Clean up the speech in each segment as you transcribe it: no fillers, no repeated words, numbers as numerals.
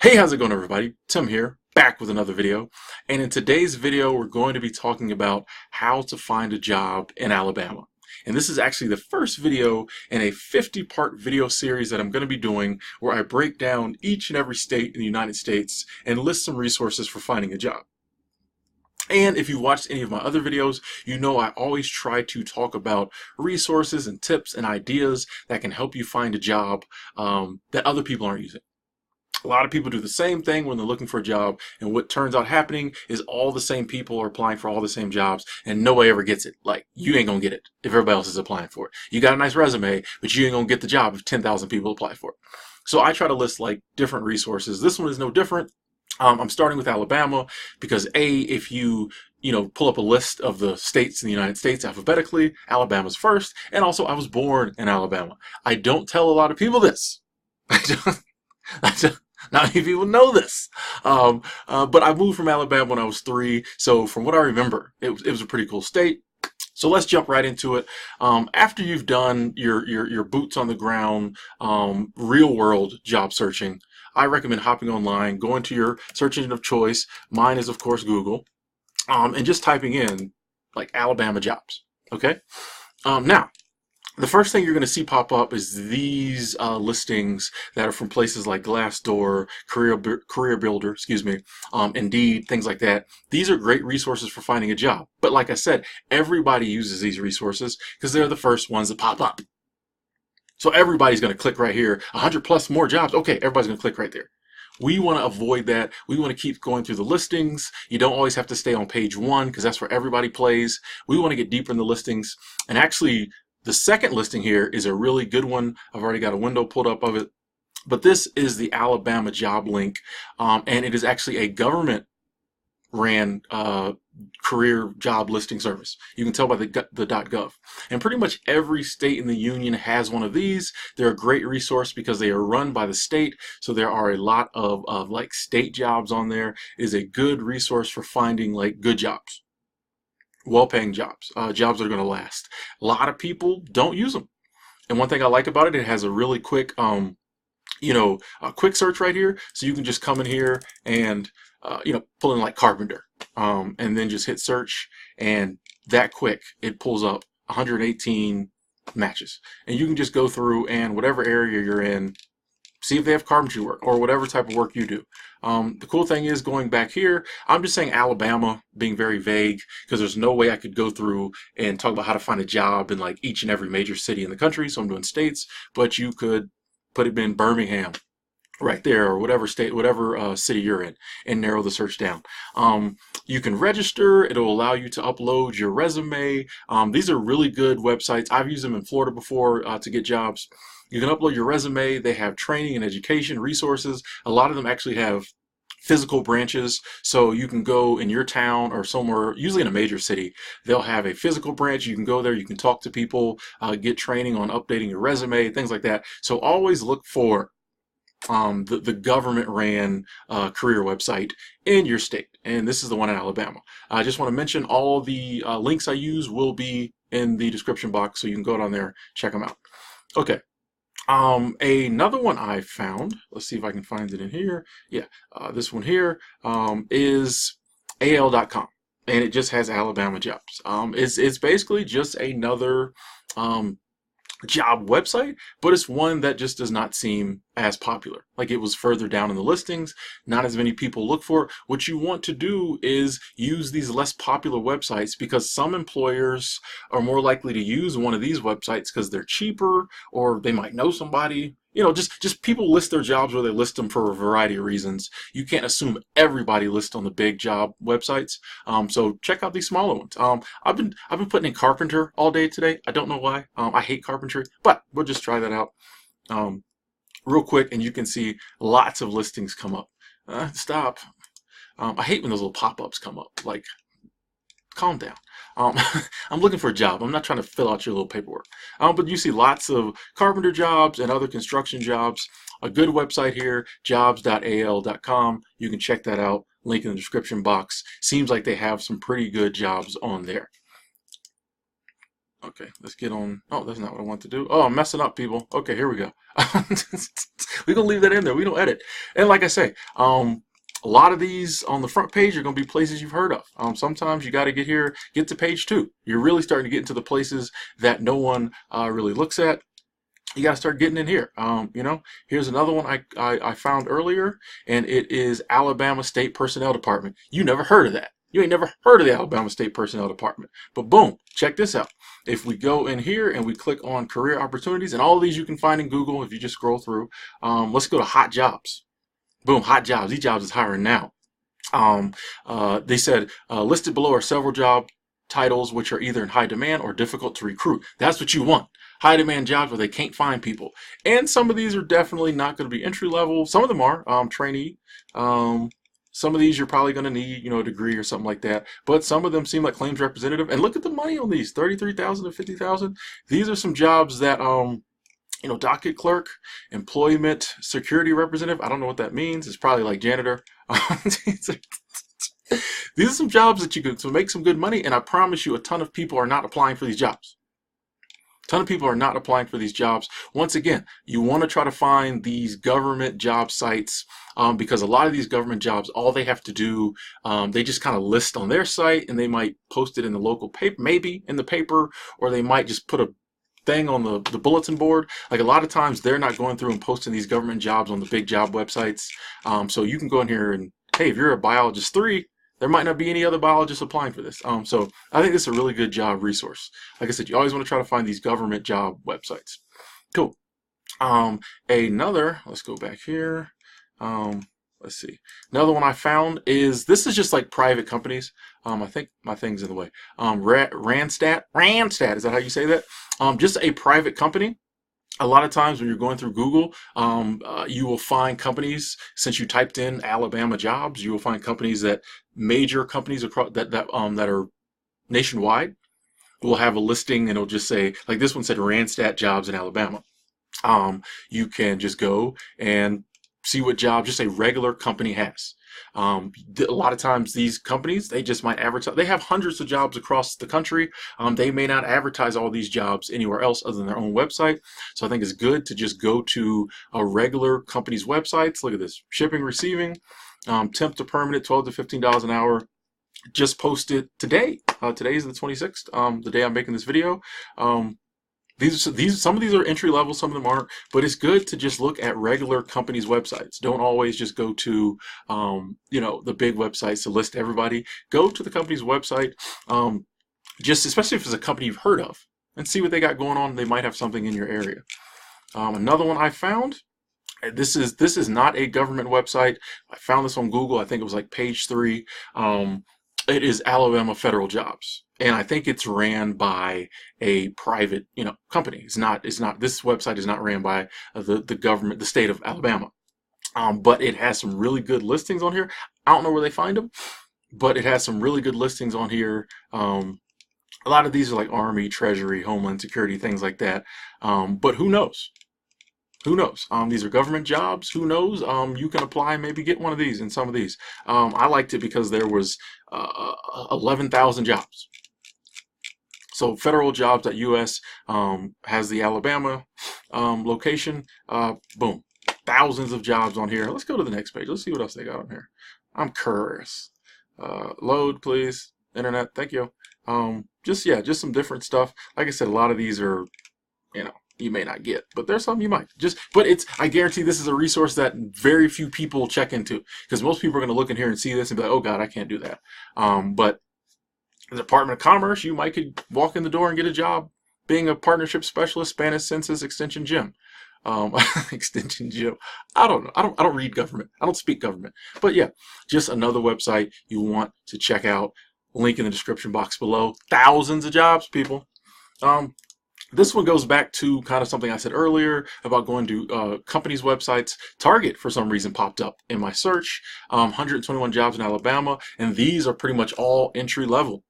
Hey, how's it going, everybody? Tim here, back with another video. And in today's video, we're going to be talking about how to find a job in Alabama. And this is actually the first video in a 50-part video series that I'm going to be doing where I break down each and every state in the United States and list some resources for finding a job. And if you've watched any of my other videos, you know I always try to talk about resources and tips and ideas that can help you find a job that other people aren't using. A lot of people do the same thing when they're looking for a job, and what turns out happening is all the same people are applying for all the same jobs, and nobody ever gets it. Like, you ain't gonna get it if everybody else is applying for it. You got a nice resume, but you ain't gonna get the job if 10,000 people apply for it. So I try to list like different resources. This one is no different. I'm starting with Alabama because if you pull up a list of the states in the United States alphabetically, Alabama's first, and also I was born in Alabama. I don't tell a lot of people this. Not many people know this, but I moved from Alabama when I was 3, so from what I remember, it was a pretty cool state. So let's jump right into it. After you've done your boots on the ground, real world job searching, I recommend hopping online, going to your search engine of choice. Mine is, of course, Google, and just typing in like Alabama jobs. Okay. Now, the first thing you're going to see pop up is these listings that are from places like Glassdoor, Career Builder, Indeed, things like that. These are great resources for finding a job. But like I said, everybody uses these resources because they're the first ones that pop up. So everybody's going to click right here. 100 plus more jobs. Okay, everybody's going to click right there. We want to avoid that. We want to keep going through the listings. You don't always have to stay on page 1 because that's where everybody plays. We want to get deeper in the listings. And actually, the second listing here is a really good one. I've already got a window pulled up of it. But this is the Alabama job link, and it is actually a government-ran career job listing service. You can tell by the .gov. And pretty much every state in the union has one of these. They're a great resource because they are run by the state, so there are a lot of like state jobs on there. It is a good resource for finding like good jobs. Well-paying jobs, jobs that are going to last. A lot of people don't use them. And one thing I like about it, it has a really quick, a quick search right here. So you can just come in here and, pull in like carpenter, and then just hit search. And that quick, it pulls up 118 matches. And you can just go through and whatever area you're in, see if they have carpentry work or whatever type of work you do. The cool thing is going back here, I'm just saying Alabama, being very vague, because there's no way I could go through and talk about how to find a job in like each and every major city in the country. So I'm doing states, but you could put it in Birmingham right there, or whatever state, whatever city you're in, and narrow the search down. You can register. It'll allow you to upload your resume. These are really good websites. I've used them in Florida before to get jobs. You can upload your resume. They have training and education resources. A lot of them actually have physical branches, so you can go in your town or somewhere, usually in a major city, they'll have a physical branch. You can go there, you can talk to people, get training on updating your resume, things like that. So always look for the government-ran career website in your state, and this is the one in Alabama. I just want to mention all the links I use will be in the description box, so you can go down there, check them out. Okay. Another one I found, let's see if I can find it in here. Yeah, this one here is AL.com, and it just has Alabama jobs. It's basically just another job website, but it's one that just does not seem as popular. Like, it was further down in the listings, not as many people look for it. What you want to do is use these less popular websites, because some employers are more likely to use one of these websites because they're cheaper, or they might know somebody. Just people list their jobs where they list them for a variety of reasons. You can't assume everybody lists on the big job websites. So check out these smaller ones. I've been putting in carpenter all day today. I don't know why. I hate carpentry, but we'll just try that out real quick, and you can see lots of listings come up. Stop. I hate when those little pop-ups come up. Like, calm down. I'm looking for a job. I'm not trying to fill out your little paperwork. But you see lots of carpenter jobs and other construction jobs. A good website here, jobs.al.com. You can check that out. Link in the description box. Seems like they have some pretty good jobs on there. Okay, let's get on. Oh, that's not what I want to do. Oh, I'm messing up, people. Okay, here we go. We're gonna leave that in there. We don't edit. And like I say, a lot of these on the front page are gonna be places you've heard of. Sometimes you got to get to page 2. You're really starting to get into the places that no one really looks at. You got to start getting in here. Here's another one I found earlier, and it is Alabama State Personnel Department. You never heard of that. You ain't never heard of the Alabama State Personnel Department. But boom, check this out. If we go in here and we click on career opportunities, and all of these you can find in Google if you just scroll through. Let's go to hot jobs. Boom, hot jobs. These jobs is hiring now. They said listed below are several job titles which are either in high demand or difficult to recruit. That's what you want. High demand jobs where they can't find people. And some of these are definitely not going to be entry level. Some of them are trainee. Some of these you're probably going to need, a degree or something like that. But some of them seem like claims representative. And look at the money on these, $33,000 to $50,000. These are some jobs that docket clerk, employment security representative. I don't know what that means. It's probably like janitor. These are some jobs that you can to make some good money, and I promise you a ton of people are not applying for these jobs. A ton of people are not applying for these jobs. Once again, you want to try to find these government job sites because a lot of these government jobs, all they have to do, they just kind of list on their site, and they might post it in the local paper, maybe in the paper, or they might just put a thing on the bulletin board. Like a lot of times they're not going through and posting these government jobs on the big job websites. So you can go in here and, hey, if you're a biologist 3, there might not be any other biologists applying for this. So I think this is a really good job resource. Like I said, you always want to try to find these government job websites. Cool. Let's go back here. Let's see. Another one I found is, this is just like private companies. I think my thing's in the way. Randstad, is that how you say that? Just a private company. A lot of times when you're going through Google, you will find companies, since you typed in Alabama jobs, you will find companies major companies across that are nationwide will have a listing, and it'll just say, like this one said Randstad jobs in Alabama. You can just go and see what job just a regular company has. A lot of times these companies, they just might advertise. They have hundreds of jobs across the country. They may not advertise all these jobs anywhere else other than their own website. So I think it's good to just go to a regular company's websites. Look at this. Shipping, receiving, temp to permanent, $12 to $15 an hour. Just posted today. Today is the 26th, the day I'm making this video. Some of these are entry level, some of them aren't, but it's good to just look at regular companies' websites. Don't always just go to the big websites to list everybody. Go to the company's website, just especially if it's a company you've heard of, and see what they got going on. They might have something in your area. Another one I found. This is not a government website. I found this on Google. I think it was like page 3. It is Alabama Federal Jobs. And I think it's ran by a private, company. It's not. This website is not ran by the government, the state of Alabama. But it has some really good listings on here. I don't know where they find them, but it has some really good listings on here. A lot of these are like Army, Treasury, Homeland Security, things like that. But who knows? Who knows? These are government jobs. Who knows? You can apply and maybe get one of these in some of these. I liked it because there was 11,000 jobs. So federaljobs.us has the Alabama location. Boom. Thousands of jobs on here. Let's go to the next page. Let's see what else they got on here. I'm curious. Load, please. Internet. Thank you. Just some different stuff. Like I said, a lot of these are, you may not get, but there's some you might. I guarantee this is a resource that very few people check into, because most people are going to look in here and see this and be like, oh God, I can't do that. But the Department of Commerce, you might could walk in the door and get a job being a partnership specialist, Spanish Census Extension Gym. Extension Gym. I don't know. I don't read government. I don't speak government. But yeah, just another website you want to check out. Link in the description box below. Thousands of jobs, people. This one goes back to kind of something I said earlier about going to companies' websites. Target, for some reason, popped up in my search. 121 jobs in Alabama, and these are pretty much all entry level.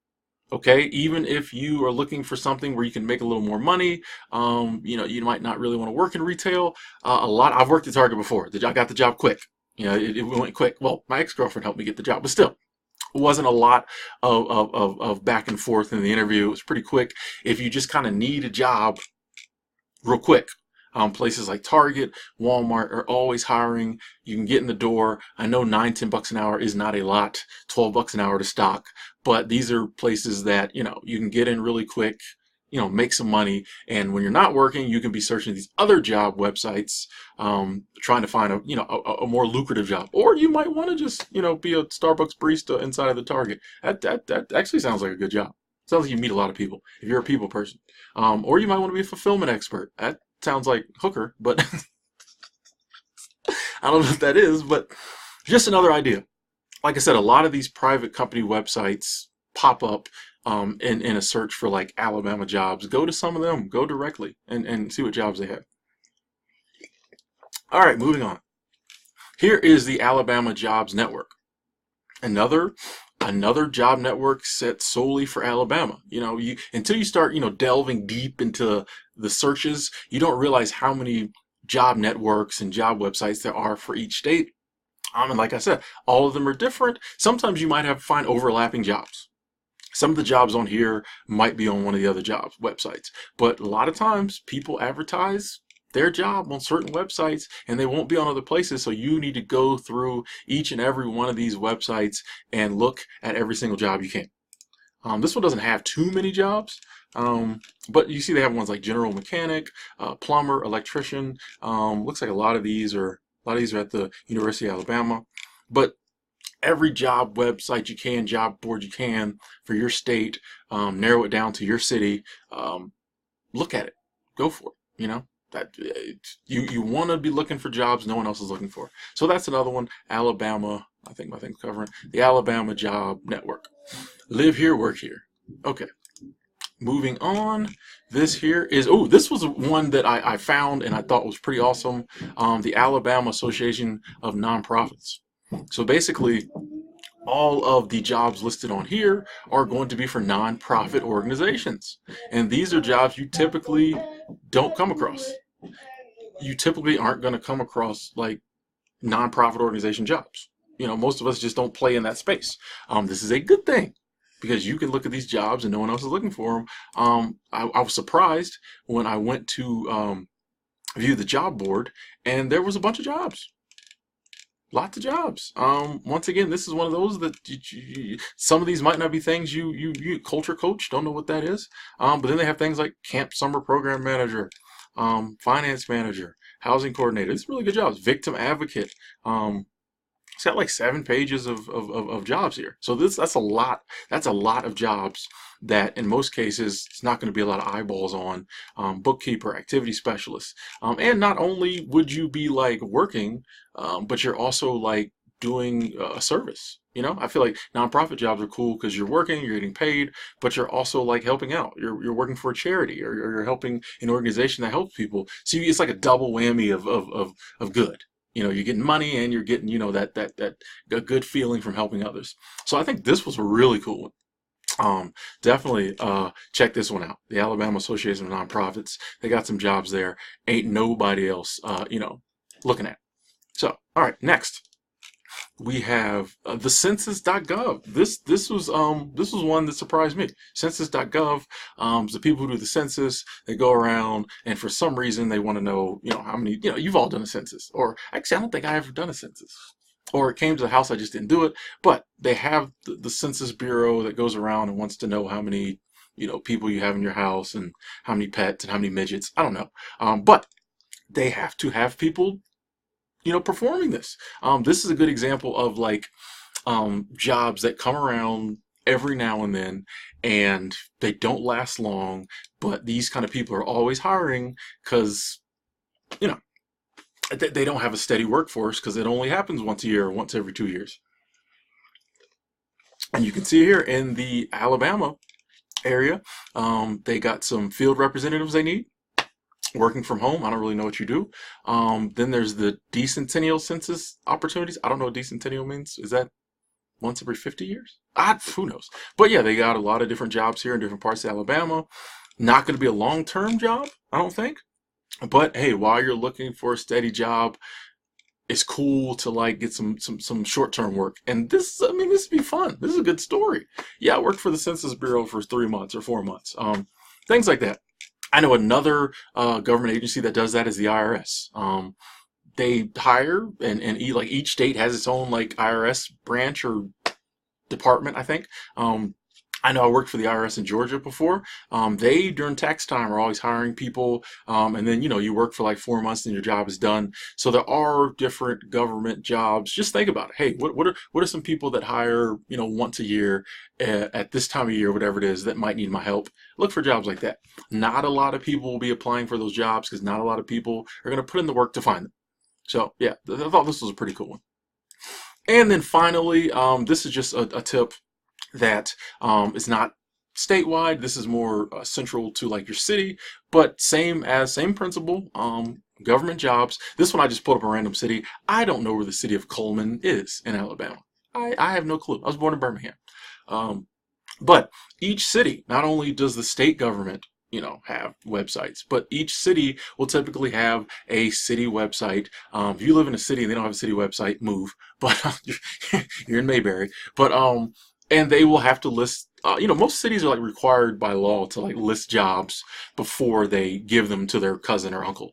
Okay, even if you are looking for something where you can make a little more money, you might not really want to work in retail. I've worked at Target before. I got the job quick. It went quick. Well, my ex-girlfriend helped me get the job, but still. Wasn't a lot of back and forth in the interview. It was pretty quick. If you just kind of need a job real quick, places like Target, Walmart are always hiring. You can get in the door. I know 9, $10 an hour is not a lot, $12 an hour to stock, but these are places that, you can get in really quick, make some money. And when you're not working, you can be searching these other job websites, trying to find a more lucrative job. Or you might want to just, be a Starbucks barista inside of the Target. That actually sounds like a good job. Sounds like you meet a lot of people if you're a people person. Or you might want to be a fulfillment expert. That sounds like hooker, but I don't know what that is, but just another idea. Like I said, a lot of these private company websites pop up in a search for like Alabama jobs. Go to some of them, go directly and see what jobs they have. All right, moving on. Here is the Alabama Jobs Network. Another job network set solely for Alabama. Until you start, delving deep into the searches, you don't realize how many job networks and job websites there are for each state. And like I said, all of them are different. Sometimes you might find overlapping jobs. Some of the jobs on here might be on one of the other jobs websites, but a lot of times people advertise their job on certain websites and they won't be on other places. So you need to go through each and every one of these websites and look at every single job you can. This one doesn't have too many jobs, but you see they have ones like general mechanic, plumber, electrician. Looks like a lot of these are at the University of Alabama, but every job website you can, job board you can for your state, narrow it down to your city. Look at it, go for it. That you want to be looking for jobs no one else is looking for. So that's another one. Alabama, I think my thing's covering the Alabama Job Network. Live here, work here. Okay. Moving on, this was one that I found and I thought was pretty awesome. The Alabama Association of Nonprofits. So basically, all of the jobs listed on here are going to be for nonprofit organizations. And these are jobs you typically don't come across. You typically aren't going to come across like nonprofit organization jobs. Most of us just don't play in that space. This is a good thing because you can look at these jobs and no one else is looking for them. I was surprised when I went to view the job board and there was a bunch of jobs. Lots of jobs. Once again, this is one of those that some of these might not be things you culture coach, don't know what that is. But then they have things like camp summer program manager, finance manager, housing coordinator. It's really good jobs. Victim advocate. It's got like 7 pages of jobs here. So that's a lot. That's a lot of jobs that in most cases it's not going to be a lot of eyeballs on. Bookkeeper, activity specialist. And not only would you be like working, but you're also like doing a service. I feel like nonprofit jobs are cool because you're working, you're getting paid, but you're also like helping out. You're working for a charity or you're helping an organization that helps people. So it's like a double whammy of good. You're getting money and you're getting, that a good feeling from helping others. So I think this was a really cool one. Definitely check this one out. The Alabama Association of Nonprofits. They got some jobs there. Ain't nobody else, looking at. So, all right, next we have the census.gov. This was one that surprised me. Census.gov, the people who do the census, they go around and for some reason they want to know, how many, you've all done a census, or actually I don't think I ever done a census, or it came to the house, I just didn't do it, but they have the Census Bureau that goes around and wants to know how many, people you have in your house and how many pets and how many midgets, I don't know. But they have to have people performing this. This is a good example of like jobs that come around every now and then and they don't last long, but these kind of people are always hiring because they don't have a steady workforce because it only happens once a year or once every 2 years. And you can see here in the Alabama area, they got some field representatives they need. Working from home, I don't really know what you do. Then there's the decennial census opportunities. I don't know what decennial means. Is that once every 50 years? Who knows? But yeah, they got a lot of different jobs here in different parts of Alabama. Not going to be a long-term job, I don't think. But hey, while you're looking for a steady job, it's cool to like get some short-term work. And this, I mean, this would be fun. This is a good story. Yeah, I worked for the Census Bureau for 3 months or 4 months. Things like that. I know another government agency that does that is the IRS. They hire like each state has its own like IRS branch or department, I think. I know I worked for the IRS in Georgia before. They, during tax time, are always hiring people. And then, you work for like 4 months and your job is done. So there are different government jobs. Just think about it. Hey, what are some people that hire, once a year at this time of year, whatever it is, that might need my help? Look for jobs like that. Not a lot of people will be applying for those jobs because not a lot of people are going to put in the work to find them. So yeah, I thought this was a pretty cool one. And then finally, this is just a tip that is not statewide. This is more central to like your city, but same principle. Government jobs. This one I just pulled up a random city. I don't know where the city of Cullman is in Alabama. I have no clue. I was born in Birmingham. But each city, not only does the state government have websites, but each city will typically have a city website. If you live in a city and they don't have a city website, move. But you're in Mayberry. But and they will have to list. Most cities are like required by law to like list jobs before they give them to their cousin or uncle.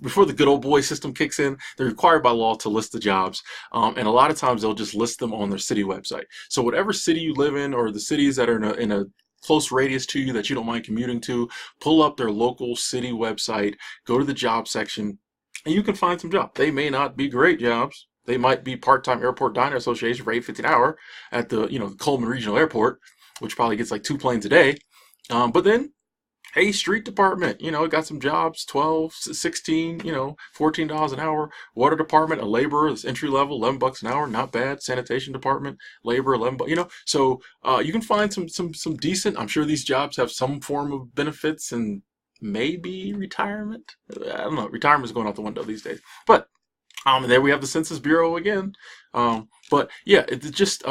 Before the good old boy system kicks in, they're required by law to list the jobs. And a lot of times they'll just list them on their city website. So whatever city you live in, or the cities that are in a close radius to you that you don't mind commuting to, pull up their local city website, go to the job section, and you can find some jobs. They may not be great jobs. They might be part-time airport diner association for $8.50 an hour at the Cullman Regional Airport, which probably gets like 2 planes a day. But then, hey, street department, it got some jobs, 12, 16, $14 an hour. Water department, a laborer, that's entry level, $11 an hour, not bad. Sanitation department, labor, $11. So you can find some decent. I'm sure these jobs have some form of benefits and maybe retirement. I don't know. Retirement's going out the window these days, but. And there we have the Census Bureau again. But yeah, it's just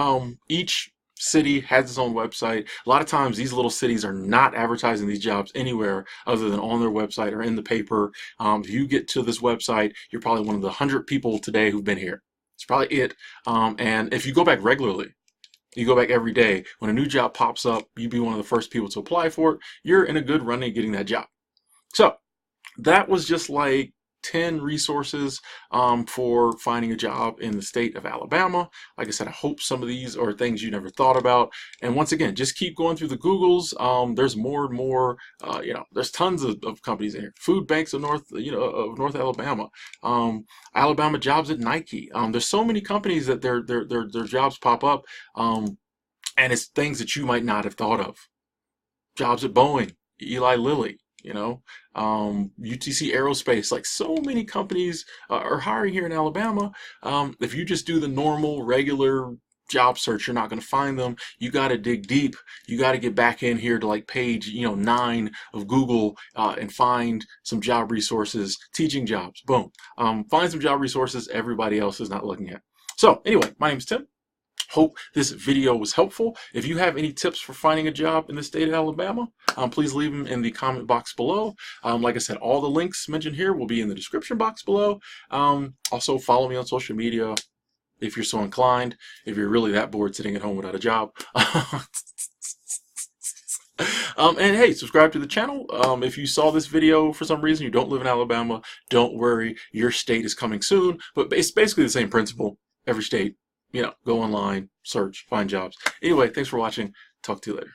each city has its own website. A lot of times these little cities are not advertising these jobs anywhere other than on their website or in the paper. If you get to this website, you're probably one of the 100 people today who've been here. It's probably it. And if you go back regularly, you go back every day, when a new job pops up, you'd be one of the first people to apply for it. You're in a good running getting that job. So that was just like 10 resources for finding a job in the state of Alabama. Like I said, I hope some of these are things you never thought about. And once again, just keep going through the Googles. There's more and more. There's tons of companies in here. Food Banks of North Alabama. Alabama Jobs at Nike. There's so many companies that their jobs pop up, and it's things that you might not have thought of. Jobs at Boeing, Eli Lilly. UTC Aerospace, like so many companies are hiring here in Alabama. If you just do the normal, regular job search, you're not going to find them. You got to dig deep. You got to get back in here to like page 9 of Google and find some job resources, teaching jobs. Boom. Find some job resources everybody else is not looking at. So anyway, my name is Tim. Hope this video was helpful. If you have any tips for finding a job in the state of Alabama, please leave them in the comment box below. Like I said, all the links mentioned here will be in the description box below. Also, follow me on social media if you're so inclined, if you're really that bored sitting at home without a job. And hey, subscribe to the channel. If you saw this video for some reason, you don't live in Alabama, don't worry, your state is coming soon. But it's basically the same principle. Every state. Go online, search, find jobs. Anyway, thanks for watching. Talk to you later.